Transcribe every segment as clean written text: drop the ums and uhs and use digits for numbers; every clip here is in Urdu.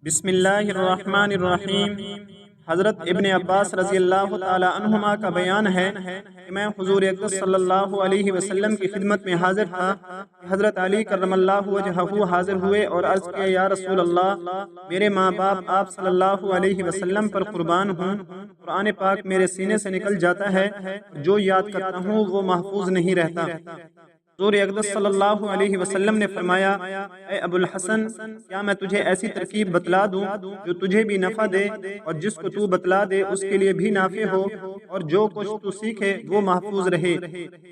بسم اللہ الرحمن الرحیم۔ حضرت ابن عباس رضی اللہ تعالی عنہما کا بیان ہے کہ میں حضور اقدس صلی اللہ علیہ وسلم کی خدمت میں حاضر تھا کہ حضرت علی کرم اللہ وجہہ حاضر ہوئے اور عرض کیا، یا رسول اللہ، میرے ماں باپ آپ صلی اللہ علیہ وسلم پر قربان ہوں۔ قرآن پاک میرے سینے سے نکل جاتا ہے، جو یاد کرتا ہوں وہ محفوظ نہیں رہتا۔ حضور اقدس صلی اللہ علیہ وسلم نے فرمایا، اے ابو الحسن، کیا میں تجھے ایسی ترکیب بتلا دوں جو تجھے بھی نفع دے اور جس کو تو بتلا دے اس کے لیے بھی نافع ہو، اور جو کچھ تو سیکھے وہ محفوظ رہے۔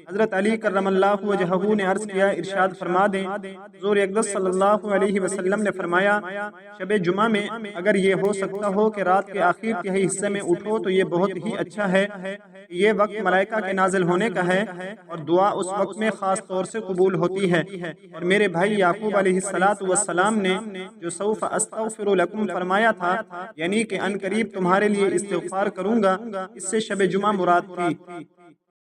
حضرت علی کرم اللہ وجہہ نے عرض کیا، ارشاد فرما دیں۔ حضور اقدس صلی اللہ علیہ وسلم نے فرمایا، شب جمعہ میں اگر یہ ہو سکتا ہو کہ رات کے آخر تہائی حصے میں اٹھو تو یہ بہت ہی اچھا ہے۔ یہ وقت ملائکہ کے نازل ہونے کا ہے اور دعا اس وقت میں خاص طور سے قبول ہوتی ہے۔ اور میرے بھائی یعقوب علیہ السلام نے جو سوف استغفر لکم فرمایا تھا، یعنی کہ ان قریب تمہارے لیے استغفار کروں گا، اس سے شب جمعہ مراد تھی۔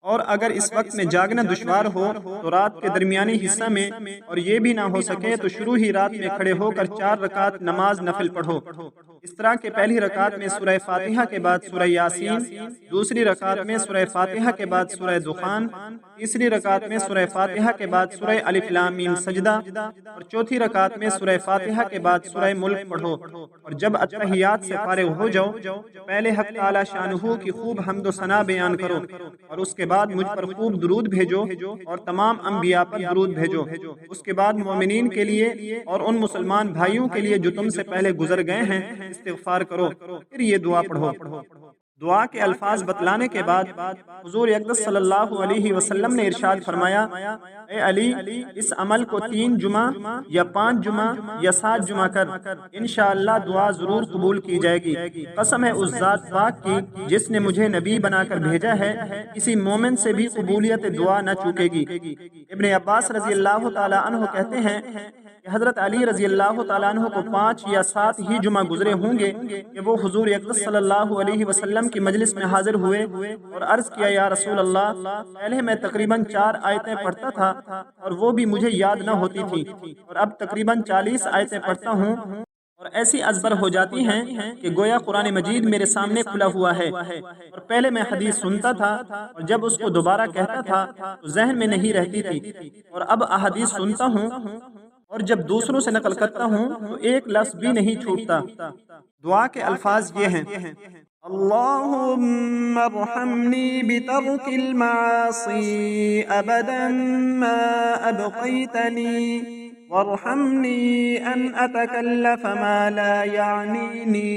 اور اگر اس وقت میں جاگنا دشوار ہو تو رات کے درمیانی حصہ میں، اور یہ بھی نہ ہو سکے تو شروع ہی رات میں کھڑے ہو کر 4 رکعت نماز نفل پڑھو۔ اس طرح کہ پہلی رکعت میں سورہ فاتحہ کے بعد سورہ یاسین، دوسری رکعت میں سورہ فاتحہ کے بعد سورہ دخان، تیسری رکعت میں سورہ فاتحہ کے بعد سورہ الف لام میم سجدہ، اور چوتھی رکعت میں سورہ فاتحہ کے بعد سورہ ملک پڑھو۔ اور جب اتحیات سے فارغ ہو جاؤ تو پہلے حق تعالی شانہ کی خوب حمد و ثنا بیان کرو، اور اس کے بعد مجھ پر خوب درود بھیجو اور تمام انبیاء پر درود بھیجو۔ اس کے بعد مومنین کے لیے اور ان مسلمان بھائیوں کے لیے جو تم سے پہلے گزر گئے ہیں استغفار کرو، پھر یہ دعا پڑھو۔ دعا کے الفاظ بتلانے کے بعد حضور اقدس صلی اللہ علیہ وسلم نے ارشاد فرمایا، اے علی، اس عمل کو 3 جمعہ یا 5 جمعہ یا 7 جمعہ کر، انشاءاللہ دعا ضرور قبول کی جائے گی۔ قسم ہے اس ذات پاک کی جس نے مجھے نبی بنا کر بھیجا ہے، کسی مومن سے بھی قبولیت دعا نہ چوکے گی۔ ابن عباس رضی اللہ تعالی عنہ کہتے ہیں کہ حضرت علی رضی اللہ تعالیٰ عنہ کو 5 یا 7 ہی جمعہ گزرے ہوں گے کہ وہ حضور اقدس صلی اللہ علیہ وسلم کی مجلس میں حاضر ہوئے اور عرض کیا، یا رسول اللہ، پہلے میں تقریباً 4 آیتیں پڑھتا تھا اور وہ بھی مجھے یاد نہ ہوتی تھی، اور اب تقریباً 40 آیتیں پڑھتا ہوں اور ایسی ازبر ہو جاتی ہیں کہ گویا قرآن مجید میرے سامنے کھلا ہوا ہے۔ اور پہلے میں حدیث سنتا تھا اور جب اس کو دوبارہ کہتا تھا تو ذہن میں نہیں رہتی تھی، اور اب احادیث سنتا ہوں اور جب دوسروں سے نقل کرتا ہوں تو ایک لفظ بھی نہیں چھوٹتا۔ دعا کے الفاظ یہ ہیں، اللہم ارحمنی بترک المعاصی ابدا ما ابقیتنی، وارحمنی ان اتکلف ما لا یعنینی،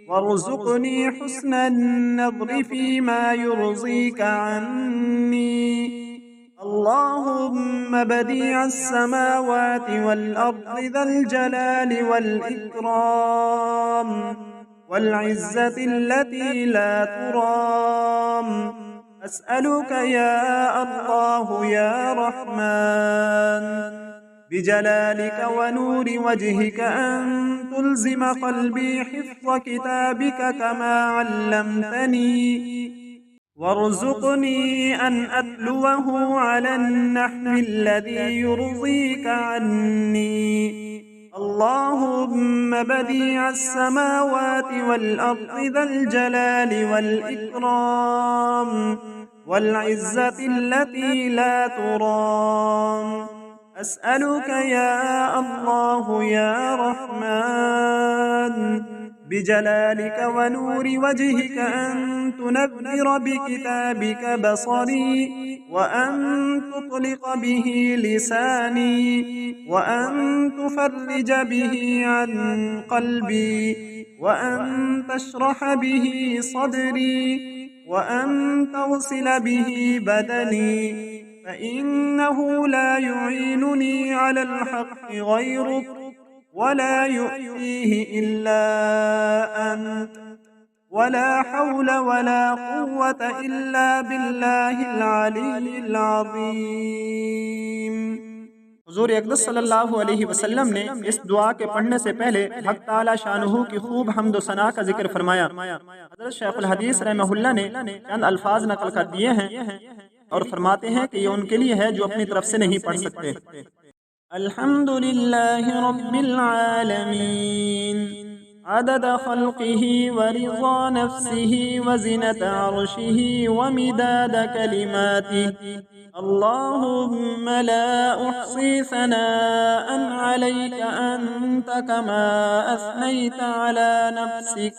وارزقنی حسن النظر فیما یرضیک عنی، اللهم بديع السماوات والأرض ذا الجلال والإكرام والعزة التي لا ترام، أسألك يا الله يا رحمن بجلالك ونور وجهك أن تلزم قلبي حفظ كتابك كما علمتني، وارزقني أن أتلوه على النحو الذي يرضيك عني، اللهم بديع السماوات والأرض ذا الجلال والإكرام والعزة التي لا ترام، أسألك يا الله يا رحمن بجلالك ونور وجهك أن تنذر بكتابك بصري، وأن تطلق به لساني، وأن تفرج به عن قلبي، وأن تشرح به صدري، وأن تغسل به بدني، فإنه لا يعينني على الحق غيرك ولا يؤتيه إلا أنت، ولا حول ولا قوة إلا بالله العلي العظيم۔ حضور اقدس صلی اللہ علیہ وسلم نے اس دعا کے پڑھنے سے پہلے حق تعالی شانہ کی خوب حمد و ثنا کا ذکر فرمایا۔ حضرت شیخ الحدیث رحمہ اللہ نے چند الفاظ نقل کر دیے ہیں اور فرماتے ہیں کہ یہ ان کے لیے ہے جو اپنی طرف سے نہیں پڑھ سکتے۔ الحمد لله رب العالمين عدد خلقه ورضا نفسه وزنة عرشه ومداد كلماته. اللهم لا أحصي ثناء عليك أنت كما أثنيت على نفسك.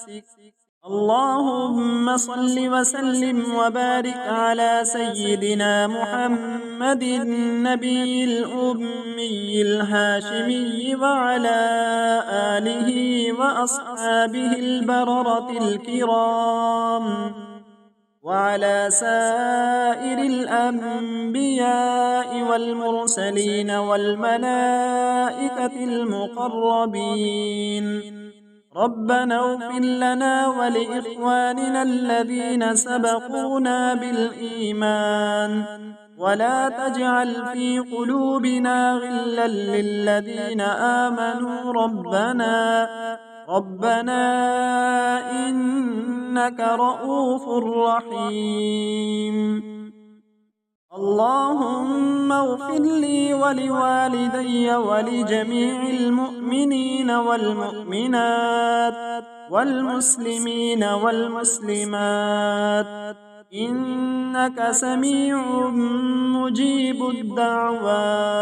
اللهم صل وسلم وبارك على سيدنا محمد النبي الأمي الهاشمي وعلى آله وأصحابه البررة الكرام وعلى سائر الأنبياء والمرسلين والملائكة المقربين. ربنا اغفر لنا ولإخواننا الذين سبقونا بالإيمان ولا تجعل في قلوبنا غلا للذين آمنوا ربنا إنك رؤوف رحيم. اللهم اغفر لي ولوالدي ولجميع المؤمنين والمؤمنات والمسلمين والمسلمات إنك سميع مجيب الدعوات.